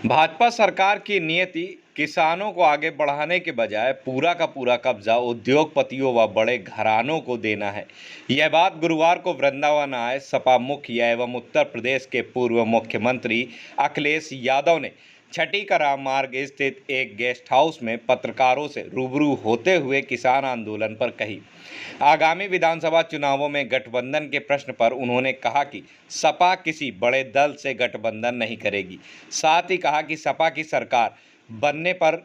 भाजपा सरकार की नीयति किसानों को आगे बढ़ाने के बजाय पूरा का पूरा कब्जा उद्योगपतियों व बड़े घरानों को देना है। यह बात गुरुवार को वृंदावन आए सपा मुखिया एवं उत्तर प्रदेश के पूर्व मुख्यमंत्री अखिलेश यादव ने छठी करा मार्ग स्थित एक गेस्ट हाउस में पत्रकारों से रूबरू होते हुए किसान आंदोलन पर कही। आगामी विधानसभा चुनावों में गठबंधन के प्रश्न पर उन्होंने कहा कि सपा किसी बड़े दल से गठबंधन नहीं करेगी। साथ ही कहा कि सपा की सरकार बनने पर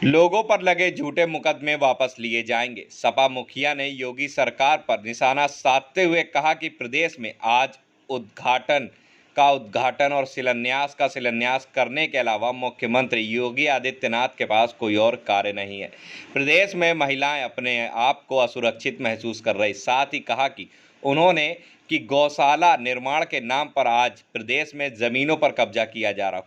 लोगों पर लगे झूठे मुकदमे वापस लिए जाएंगे। सपा मुखिया ने योगी सरकार पर निशाना साधते हुए कहा कि प्रदेश में आज उद्घाटन और शिलान्यास करने के अलावा मुख्यमंत्री योगी आदित्यनाथ के पास कोई और कार्य नहीं है। प्रदेश में महिलाएं अपने आप को असुरक्षित महसूस कर रही। साथ ही कहा कि उन्होंने कि गौशाला निर्माण के नाम पर आज प्रदेश में जमीनों पर कब्जा किया जा रहा।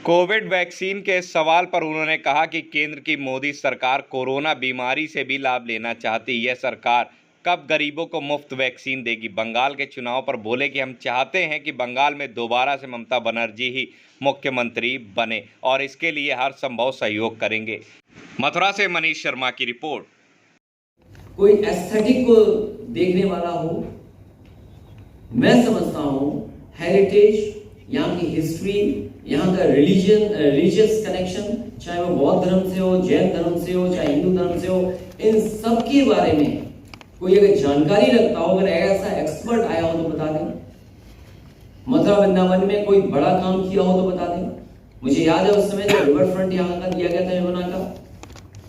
कोविड वैक्सीन के सवाल पर उन्होंने कहा कि केंद्र की मोदी सरकार कोरोना बीमारी से भी लाभ लेना चाहती। यह सरकार कब गरीबों को मुफ्त वैक्सीन देगी। बंगाल के चुनाव पर बोले कि हम चाहते हैं कि बंगाल में दोबारा से ममता बनर्जी ही मुख्यमंत्री बने और इसके लिए हर संभव सहयोग करेंगे। मथुरा से मनीष शर्मा की रिपोर्ट। कोई एस्थेटिक को देखने वाला हो, मैं समझता हूँ हेरिटेज, यहाँ की हिस्ट्री, यहाँ का रिलीजियस कनेक्शन, चाहे वो बौद्ध धर्म से हो, जैन धर्म से हो, चाहे हिंदू धर्म से हो, इन सब के बारे में कोई अगर जानकारी रखता हो, अगर ऐसा एक्सपर्ट आया हो तो बता दें। मथुरा वृंदावन में कोई बड़ा काम किया हो तो बता दें। मुझे याद है उस समय जब रिवर फ्रंट यहाँ का दिया गया था, यमुना का,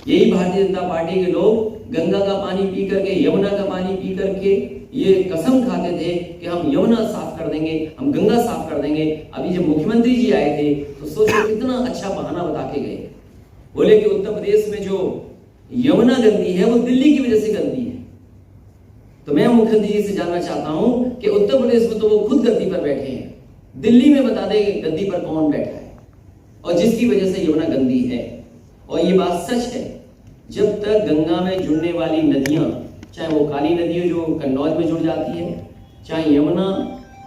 यही भारतीय जनता पार्टी के लोग गंगा का पानी पी करके, यमुना का पानी पी करके ये कसम खाते थे कि हम यमुना साफ कर देंगे, हम गंगा साफ कर देंगे। अभी जब मुख्यमंत्री जी आए थे तो सोचो कितना अच्छा बहाना बता के गए। बोले कि उत्तर प्रदेश में जो यमुना गंदी है वो दिल्ली की वजह से गंदी है। तो मैं मुख्यमंत्री जी से जानना चाहता हूं कि उत्तर प्रदेश में तो वो खुद गद्दी पर बैठे हैं, दिल्ली में बता दे गद्दी पर कौन बैठा है और जिसकी वजह से यमुना गंदी है। और ये बात सच है, जब तक गंगा में जुड़ने वाली नदियां, चाहे वो काली नदी जो कन्नौज में जुड़ जाती है, चाहे यमुना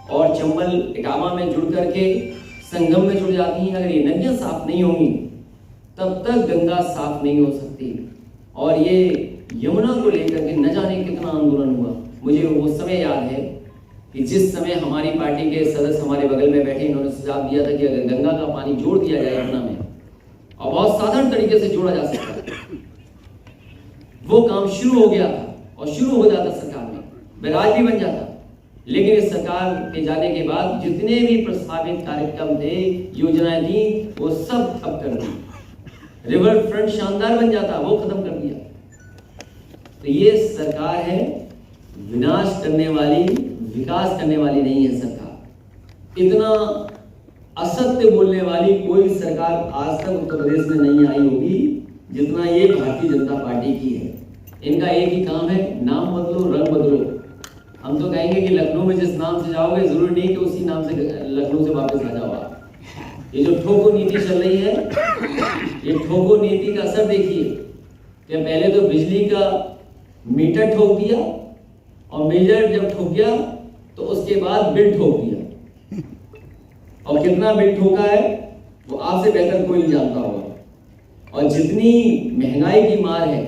और चंबल इटावा में जुड़ करके संगम में जुड़ जाती हैं, अगर ये नदियां साफ नहीं होंगी तब तक गंगा साफ नहीं हो सकती। और ये यमुना को लेकर के न जाने कितना आंदोलन हुआ। मुझे वो समय याद है कि जिस समय हमारी पार्टी के सदस्य हमारे बगल में बैठे, इन्होंने सुझाव दिया था कि अगर गंगा का पानी जोड़ दिया जाए यमुना में और बहुत साधारण तरीके से जोड़ा जा सकता है, वो काम शुरू हो गया था और शुरू हो जाता सरकार में, बैराज भी बन जाता। लेकिन इस सरकार के जाने के बाद जितने भी प्रस्तावित कार्यक्रम थे, योजनाएं थी, वो सब ठप कर दी। रिवर फ्रंट शानदार बन जाता, वो खत्म कर दिया। तो ये सरकार है विनाश करने वाली, विकास करने वाली नहीं है सरकार। इतना असत्य बोलने वाली कोई सरकार आज तक उत्तर प्रदेश में नहीं आई होगी जितना ये भारतीय जनता पार्टी की है। इनका एक ही काम है, नाम बदलो, रंग बदलो। हम तो कहेंगे कि लखनऊ में जिस नाम से जाओगे जरूरी नहीं कि उसी नाम से लखनऊ से वापस आ जाओ आप। ये जो ठोको नीति चल रही है, ये ठोको नीति का असर देखिए कि पहले तो बिजली का मीटर ठोक दिया और मीटर जब ठोक गया तो उसके बाद बिल ठोक दिया। और कितना बिल ठोका है वो आपसे बेहतर कोई नहीं जानता होगा। और जितनी महंगाई की मार है,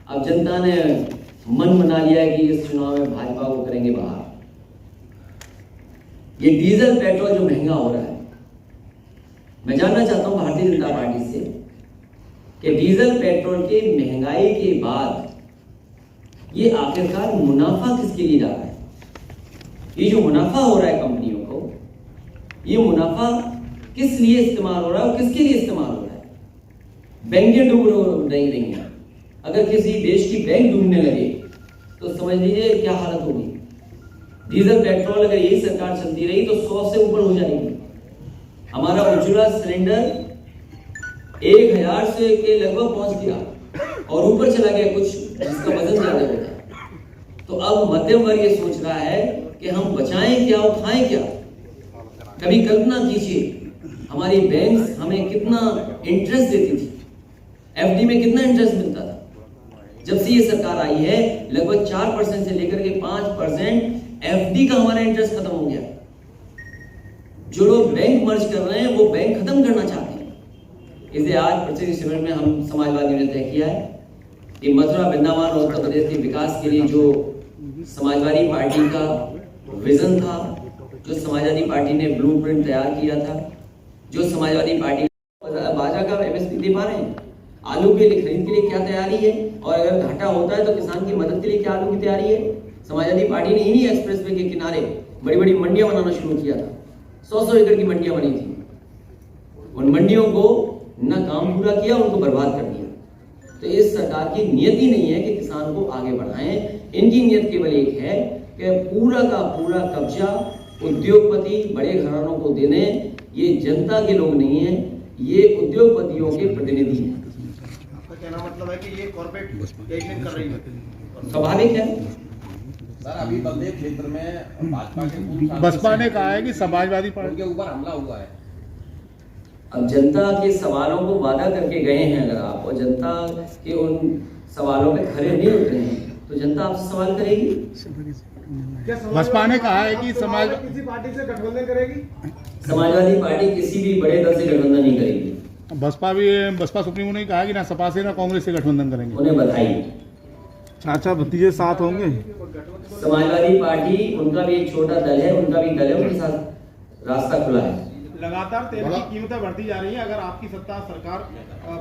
अब जनता ने मन बना लिया है कि इस चुनाव में भाजपा को करेंगे बाहर। ये डीजल पेट्रोल जो महंगा हो रहा है, मैं जानना चाहता हूं भारतीय जनता पार्टी से कि डीजल पेट्रोल के महंगाई के बाद ये आखिरकार मुनाफा किसके लिए जा रहा है। ये जो मुनाफा हो रहा है कंपनियों को, ये मुनाफा किस लिए इस्तेमाल हो रहा है और किसके लिए इस्तेमाल हो रहा है। बैंकें डूब नहीं रही हैं। अगर किसी देश की बैंक डूबने लगे तो समझ लीजिए क्या हालत होगी। डीजल पेट्रोल अगर यही सरकार चलती रही तो 100 से ऊपर हो जाएगी। हमारा उज्ज्वला सिलेंडर 1000 से के लगभग पहुंच गया और ऊपर चला गया कुछ, जिसका वजन ज्यादा होता है। तो अब मध्यम वर्ग ये सोच रहा है कि हम बचाएं क्या और खाएं क्या। कभी कल्पना कीजिए हमारी बैंक हमें कितना इंटरेस्ट देती थी, एफडी में कितना इंटरेस्ट मिलता था। जब से ये सरकार आई है लगभग 4% से लेकर के 5% एफडी का हमारा इंटरेस्ट खत्म हो गया। जो लोग बैंक मर्ज कर रहे हैं वो बैंक खत्म करना चाहते हैं। इसलिए आज प्रत्येक शिविर में हम समाजवादियों ने तय किया है कि मथुरा वृंदावन और उत्तर प्रदेश के विकास के लिए जो समाजवादी पार्टी का विजन था, जो समाजवादी पार्टी ने ब्लूप्रिंट तैयार किया था, जो समाजवादी पार्टी बाजरा का एमएसपी दे पा रहे हैं, आलू के लिए खरीद के लिए क्या तैयारी है, और अगर घाटा होता है तो किसान की मदद के लिए क्या आलू की तैयारी है। समाजवादी पार्टी ने इन्हीं एक्सप्रेसवे के किनारे बड़ी बड़ी मंडियां बनाना शुरू किया था। 100-100 एकड़ की मंडियां बनी थी। उन मंडियों को न काम पूरा किया, उनको बर्बाद कर दिया। तो इस सरकार की नियत ही नहीं है कि किसान को आगे बढ़ाएं। इनकी नियत केवल एक है कि पूरा का पूरा कब्जा उद्योगपति बड़े घरानों को देने। ये जनता के लोग नहीं है, ये उद्योगपतियों के प्रतिनिधि हैं। आपका कहना मतलब है कि ये कॉर्पोरेट एजेंट कर रही है। स्वाभाविक है सर। अभी बलदेव क्षेत्र में भाजपा के बसपा ने कहा है कि समाजवादी पार्टी के ऊपर हमला हुआ है। अब जनता के सवालों को वादा करके गए हैं अगर आप, और जनता के उन सवालों पे खरे नहीं उतरे हैं, तो जनता आपसे सवाल करेगी। बसपा ने कहा है कि समाज किसी पार्टी से गठबंधन करेगी। समाजवादी पार्टी किसी भी बड़े दल से गठबंधन नहीं करेगी। बसपा सुप्रीमो ने कहा कि ना सपा से ना कांग्रेस से गठबंधन करेंगे। उन्हें बधाई। चाचा भतीजे साथ होंगे। समाजवादी पार्टी उनका भी एक छोटा दल है, उनका भी दल है, उनके साथ रास्ता खुला है। लगातार तेल की कीमतें बढ़ती जा रही हैं। अगर आपकी सत्ता सरकार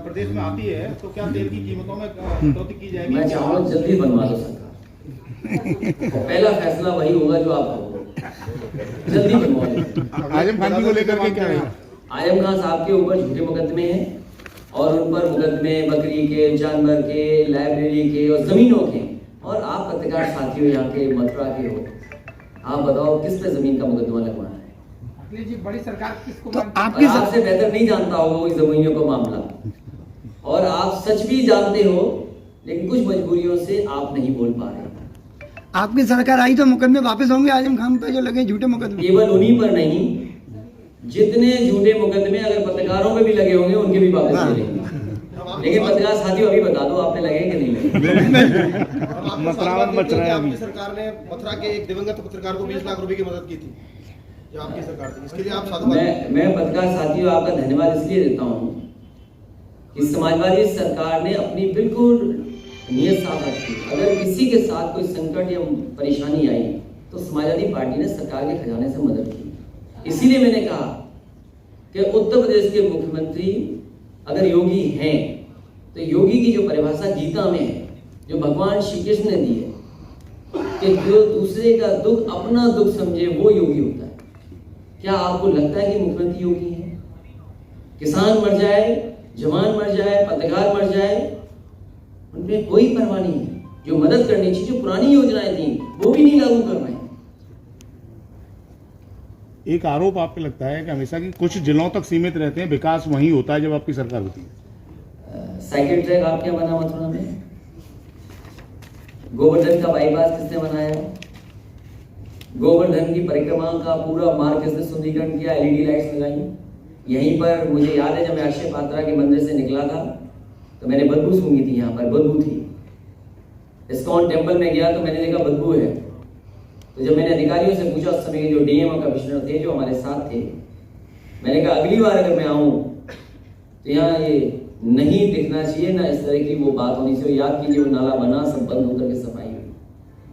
प्रदेश में आती है तो क्या तेल की कीमतों में कटौती की जाएगी? मैं चाहूँगा जल्दी बनवा दो सरकार। पहला फैसला वही होगा जो आप कहोगे, जल्दी बनवा दो। आजम खान जी को लेकर के क्या है? आजम खान साहब के ऊपर झूठे मुकदमे हैं और उन पर मुकदमे बकरी के, जानवर के, लाइब्रेरी के और जमीनों के। और आप पत्रकार साथी हो, यहाँ के मथुरा के हो, आप बताओ किस पे जमीन का मुकदमा लगवाना है? जी बड़ी सरकार किसको तो आपसे बेहतर नहीं जानता होगा इस जमीनों का मामला, और आप सच भी जानते हो, लेकिन कुछ मजबूरियों से आप नहीं बोल पा रहे। आपकी सरकार आई तो मुकदमे वापस होंगे आजम खान पर जो लगे झूठे मुकदमे? केवल उन्हीं पर नहीं, जितने झूठे मुकदमे अगर पत्रकारों पे भी लगे होंगे उनके भी वापस ले लेंगे। लेकिन पत्रकार साथियों अभी बता दो आपने लगे कि नहीं लगे? मथुरावन बच रहा है अभी। आपकी सरकार ने मथुरा के एक दिवंगत पत्रकार को 20 लाख रुपए की मदद की थी, जो आपकी सरकार थी। इसके लिए आप साधुवाद। मैं पत्रकार साथियों आपका धन्यवाद इसलिए देता हूँ कि समाजवादी सरकार ने अपनी बिल्कुल नियत साफ रखी। अगर किसी के साथ कोई संकट या परेशानी आई तो समाजवादी पार्टी ने सरकार के खजाने से मदद की। इसीलिए मैंने कहा कि उत्तर प्रदेश के मुख्यमंत्री अगर योगी हैं तो योगी की जो परिभाषा गीता में है, जो भगवान श्री कृष्ण ने दी है कि जो दूसरे का दुख अपना दुख समझे वो योगी होता है। क्या आपको लगता है कि मुख्यमंत्री योगी है? किसान मर जाए, जवान मर जाए, पत्रकार मर जाए, उनपे कोई परवाह नहीं है। जो मदद करनी चाहिए, जो पुरानी योजनाएं थी वो भी नहीं लागू कर रहे हैं। एक आरोप आप पे लगता है कि हमेशा की कुछ जिलों तक सीमित रहते हैं, विकास वहीं होता है जब आपकी सरकार होती है। साइकिल ट्रैक आपके यहाँ बना मथुरा में? गोवर्धन का बाईपास किसने बनाया? गोवर्धन की परिक्रमा का पूरा मार्ग किसने सुंदरीकरण किया? एलईडी लाइट्स लगाई। यहीं पर मुझे याद है जब मैं अक्षय पात्रा के मंदिर से निकला था तो मैंने बदबू सूंघी थी, यहाँ पर बदबू थी। इस्कॉन टेम्पल में गया तो मैंने देखा बदबू है। तो जब मैंने अधिकारियों से पूछा, उस समय के जो डीएम और कमिश्नर थे जो हमारे साथ थे, मैंने कहा अगली बार अगर मैं आऊँ तो यहाँ ये नहीं दिखना चाहिए, ना इस तरह की वो बात होनी चाहिए। याद कीजिए वो नाला बना, सब बंद होकर के सफाई हुई।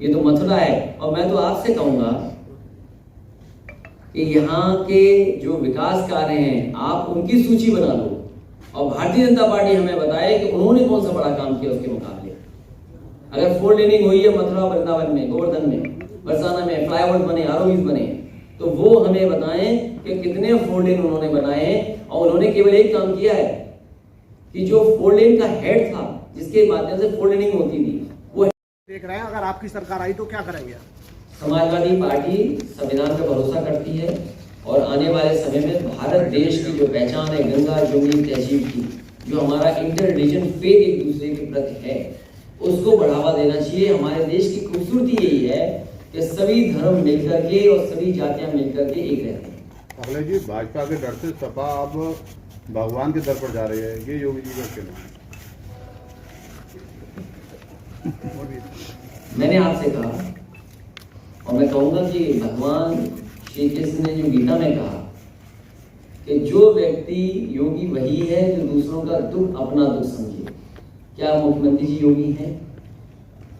ये तो मथुरा है। और मैं तो आपसे कहूँगा कि यहाँ के जो विकास कार्य हैं आप उनकी सूची बना लो और भारतीय जनता पार्टी हमें बताए कि उन्होंने कौन सा बड़ा काम किया उसके मुकाबले। अगर 4 लेनिंग हुई है मथुरा वृंदावन में, गोवर्धन में, बरसाना में, फ्लाईओवर बने, आरओबीज बने, तो वो हमें बताएं कि कितने 4 लेन उन्होंने बनाए। और उन्होंने केवल एक काम किया है कि जो 4 लेन का हेड था जिसके माध्यम से 4 लेनिंग होती थी वो देख रहे हैं। अगर आपकी सरकार आई तो क्या करेंगे? समाजवादी पार्टी संविधान पर भरोसा करती है और आने वाले समय में भारत देश की जो पहचान है गंगा जमुनी तहजीब की, जो हमारा इंटर रिलीजन फेथ एक दूसरे के प्रति है, उसको बढ़ावा देना चाहिए। हमारे देश की खूबसूरती यही है कि सभी धर्म मिलकर के और सभी जातियां मिलकर के एक रहते हैं। अखिलेश जी, भाजपा के डर से सपा अब भगवान के दर पर जा रही है, ये योगी जी का कहना है। मैंने आपसे कहा और मैं कहूंगा कि भगवान श्री कृष्ण ने जो गीता में कहा कि जो व्यक्ति योगी वही है जो दूसरों का दुख अपना दुख समझे। क्या मुख्यमंत्री जी योगी हैं?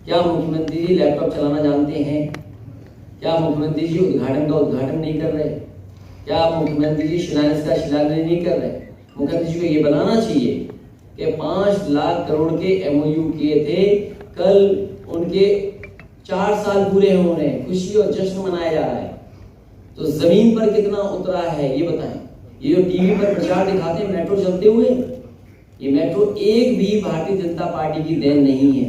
क्या मुख्यमंत्री जी लैपटॉप चलाना जानते हैं? क्या मुख्यमंत्री जी उद्घाटन का उद्घाटन नहीं कर रहे? क्या मुख्यमंत्री जी शिलान्यास का शिलान्यास नहीं कर रहे? मुख्यमंत्री जी को ये बताना चाहिए कि 5 लाख करोड़ के MOU किए थे, कल उनके 4 साल पूरे हो रहे हैं, खुशी और जश्न मनाया जा रहा है। तो जमीन पर कितना उतरा है ये बताएं। ये जो टीवी पर प्रचार दिखाते हैं मेट्रो चलते हुए, ये मेट्रो एक भी भारतीय जनता पार्टी की देन नहीं है।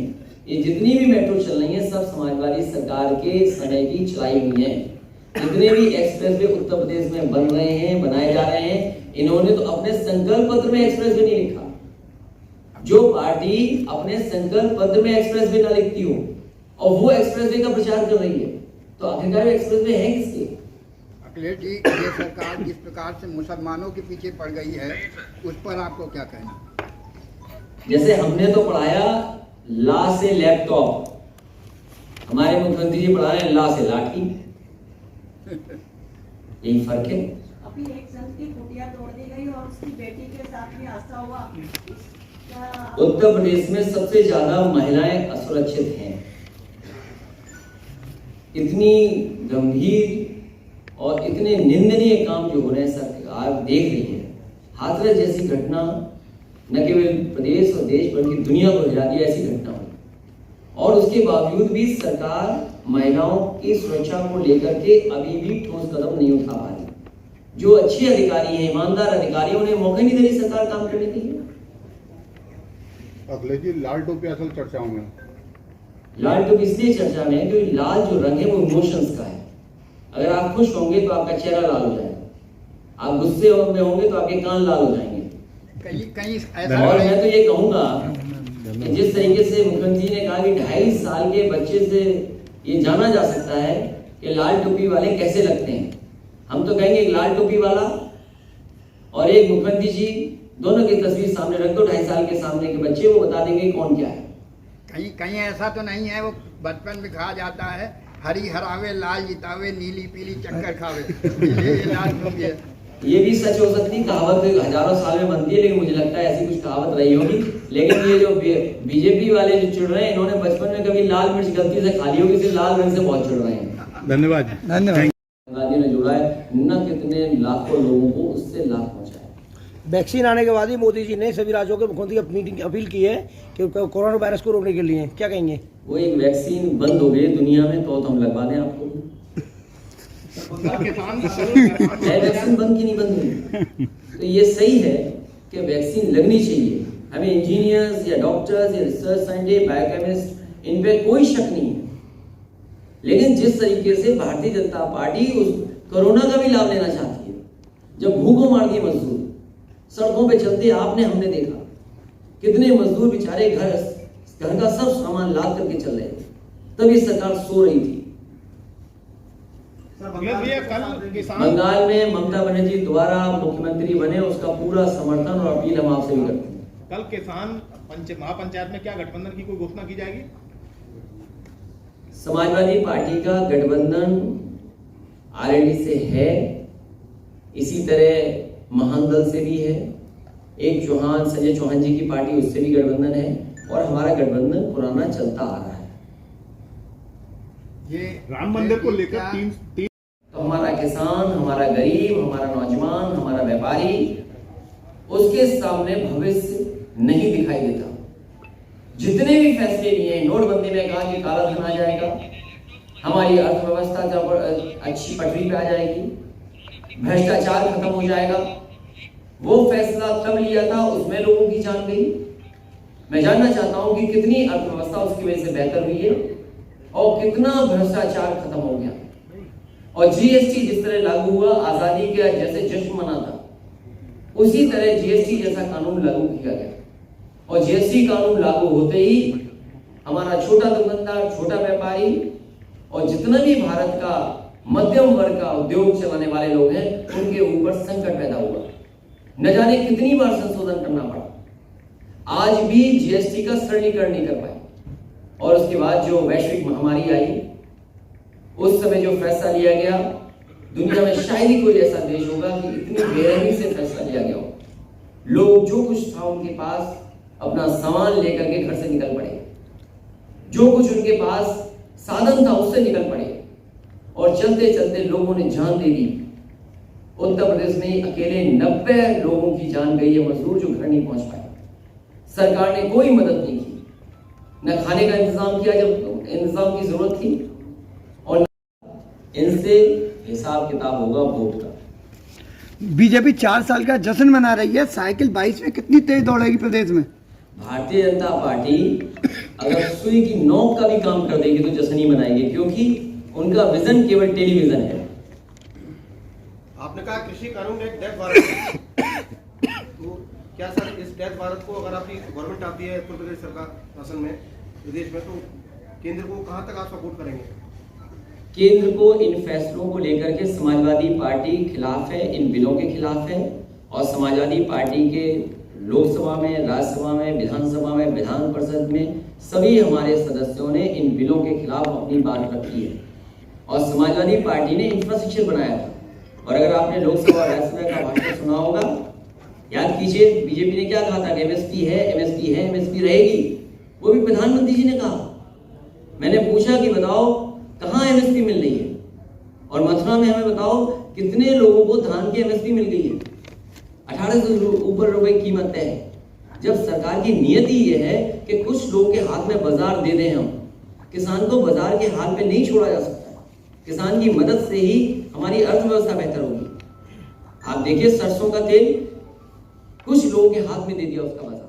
ये जितनी भी मेट्रो चल रही है सब समाजवादी सरकार के समय की चलाई हुई है। जितने भी एक्सप्रेसवे उत्तर प्रदेश में बन रहे हैं, बनाए जा रहे हैं, इन्होंने तो अपने संकल्प पत्र में एक्सप्रेसवे नहीं लिखा। जो पार्टी अपने संकल्प पत्र में एक्सप्रेसवे ना लिखती हो और वो एक्सप्रेसवे का प्रचार कर रही है, तो आखिरकार एक्सप्रेसवे है किसके? अखिलेश जी, ये सरकार जिस प्रकार से मुसलमानों के पीछे पड़ गई है, उस पर आपको क्या कहना? जैसे हमने तो पढ़ाया ला से लैपटॉप, हमारे मुख्यमंत्री जी पढ़ा रहे हैं ला से लाठी। यही फर्क है। अभी एक जन की कुटिया तोड़ दी गई और उसकी बेटी के साथ भी हादसा हुआ। उत्तर प्रदेश में सबसे ज्यादा महिलाएं असुरक्षित हैं। इतनी गंभीर और इतने निंदनीय काम जो हो रहे हैं सरकार देख रही है। हाथरस जैसी घटना न केवल प्रदेश और देश भर की दुनिया को हिला दिया, ऐसी घटना हुई और उसके बावजूद भी सरकार महिलाओं की सुरक्षा को लेकर के अभी भी ठोस कदम नहीं उठा पा रही। जो अच्छे अधिकारी हैं, ईमानदार अधिकारी, उन्हें मौका नहीं दे रही सरकार काम करने के लिए। अखिलेश जी, लाल टोपी असल चर्चाओं में, लाल टोपी इसलिए चर्चा में है क्योंकि लाल जो रंग है वो इमोशंस का है। अगर आप खुश होंगे तो आपका चेहरा लाल हो जाएगा, आप गुस्से में होंगे तो आपके कान लाल हो जाएंगे। कहीं और मैं तो ये कहूंगा कि जिस तरीके से मुख्यमंत्री ने कहा कि 2.5 साल के बच्चे से ये जाना जा सकता है कि लाल टोपी वाले कैसे लगते हैं, हम तो कहेंगे एक लाल टोपी वाला और एक मुख्यमंत्री जी, दोनों की तस्वीर सामने रख दो, 2.5 साल के सामने के बच्चे, वो बता देंगे कौन क्या है। कहीं ऐसा तो नहीं है वो बचपन में कहा जाता है हरी हरावे लाल जितावे नीली पीली चक्कर खावे। ये लाल टोपी है। ये भी सच हो सकती कहावत हजारों साल में बनती है, लेकिन मुझे लगता है ऐसी कुछ कहावत रही होगी। लेकिन ये जो बीजेपी वाले जो चिढ़ रहे हैं, इन्होंने बचपन में कभी लाल मिर्च गलती से खा ली होगी, इसलिए लाल रंग से बहुत चिढ़ रहे हैं। धन्यवाद। गांधी ने जुड़ा है, न कितने लाखों लोगों को उससे लाभ पहुंचा है। वैक्सीन आने के बाद ही मोदी जी ने सभी राज्यों के मुख्यमंत्री की मीटिंग अपील की है कि कोरोना वायरस को रोकने के लिए, क्या कहेंगे? वो एक वैक्सीन बंद हो गई दुनिया में तो हम लगवा दें आपको। वैक्सीन बंद की नहीं बंद हुई, तो ये सही है कि वैक्सीन लगनी चाहिए। हमें इंजीनियर्स या डॉक्टर्स या रिसर्च साइंटिस्ट, बायोकेमिस्ट, इन पे कोई शक नहीं है। लेकिन जिस तरीके से भारतीय जनता पार्टी उस कोरोना का भी लाभ लेना चाहती है, जब भूखों मार दिए मजदूर सड़कों पे चलते, आपने हमने देखा कितने मजदूर बेचारे घर का सब सामान लाद करके चल रहे थे, तभी सरकार सो रही थी। बंगाल में ममता बनर्जी दोबारा मुख्यमंत्री बने, उसका पूरा समर्थन और अपील हम आपसे भी करते हैं। कल किसान महापंचायत में क्या गठबंधन की कोई घोषणा की जाएगी? समाजवादी पार्टी का गठबंधन आरएलडी से है, इसी तरह महानदल से भी है, एक चौहान संजय चौहान जी की पार्टी उससे भी गठबंधन है और हमारा गठबंधन पुराना चलता आ रहा है। ये राम मंदिर को लेकर तीन तो हमारा किसान, हमारा गरीब, हमारा नौजवान, हमारा व्यापारी, उसके सामने भविष्य नहीं दिखाई देता। जितने भी फैसले लिए, नोटबंदी में कहा कि काला धन आ जाएगा, हमारी अर्थव्यवस्था जब अच्छी पटरी पे आ जाएगी, भ्रष्टाचार खत्म हो जाएगा, वो फैसला तब लिया था, उसमें लोगों की जान गई। मैं जानना चाहता हूं कि कितनी अर्थव्यवस्था उसकी वजह से बेहतर हुई है और कितना भ्रष्टाचार खत्म हो गया। और जीएसटी जिस तरह लागू हुआ, आजादी का जैसे जश्न मना था, उसी तरह जीएसटी जैसा कानून लागू किया गया और जीएसटी कानून लागू होते ही हमारा छोटा दुकानदार, छोटा व्यापारी और जितना भी भारत का मध्यम वर्ग का उद्योग चलाने वाले लोग हैं, उनके ऊपर संकट पैदा हुआ। न जाने कितनी बार संशोधन करना पड़ा, आज भी जीएसटी का सरलीकरण नहीं कर पाए। और उसके बाद जो वैश्विक महामारी आई, उस समय जो फैसला लिया गया दुनिया में शायद ही कोई ऐसा देश होगा कि इतनी बेरहमी से फैसला लिया गया हो। लोग जो कुछ था उनके पास अपना सामान लेकर के घर से निकल पड़े, जो कुछ उनके पास साधन था उससे निकल पड़े और चलते चलते लोगों ने जान दे दी। उत्तर प्रदेश में अकेले 90 लोगों की जान गई है, मजदूर जो घर नहीं पहुंच पाए। सरकार ने कोई मदद नहीं की, न खाने का इंतजाम किया जब इंतजाम की जरूरत थी, और इनसे हिसाब किताब होगा वोट का। बीजेपी 4 साल का जश्न मना रही है, साइकिल 22 में कितनी तेज दौड़ेगी प्रदेश में? भारतीय जनता पार्टी अगर सुई की नोक का भी काम कर देगी तो जश्न ही मनाएगी, क्योंकि उनका विजन केवल टेलीविजन है। आपने कहा कृषि कानून एक डेथ वारंट है, तो क्या सर इस डेथ वारंट को अगर आपकी गवर्नमेंट आती है उत्तर प्रदेश सरकार शासन में प्रदेश में, तो केंद्र को कहां तक आप सपोर्ट करेंगे? केंद्र को इन फैसलों को लेकर के समाजवादी पार्टी खिलाफ है, इन बिलों के खिलाफ है, और समाजवादी पार्टी के लोकसभा में, राज्यसभा में, विधानसभा में, विधान परिषद में सभी हमारे सदस्यों ने इन बिलों के खिलाफ अपनी बात रखी है। और समाजवादी पार्टी ने इंफ्रास्ट्रक्चर बनाया था, और अगर आपने लोकसभा और राज्यसभा का भाषण सुना होगा, याद कीजिए बीजेपी ने क्या कहा था कि एमएसपी है, एमएसपी है, एमएसपी रहेगी। वो भी प्रधानमंत्री जी ने कहा। मैंने पूछा कि बताओ कहाँ एमएसपी मिल रही है, और मथुरा में हमें बताओ कितने लोगों को धान की एमएसपी मिल गई है। 1800 से ऊपर रुपए कीमत है। जब सरकार की नीयति ये है कि कुछ लोगों के हाथ में बाजार दे दें, हम किसान को बाजार के हाल पे नहीं छोड़ा जा सकता। किसान की मदद से ही हमारी अर्थव्यवस्था बेहतर होगी। आप देखिए सरसों का तेल कुछ लोगों के हाथ में दे दिया उसका बाजार।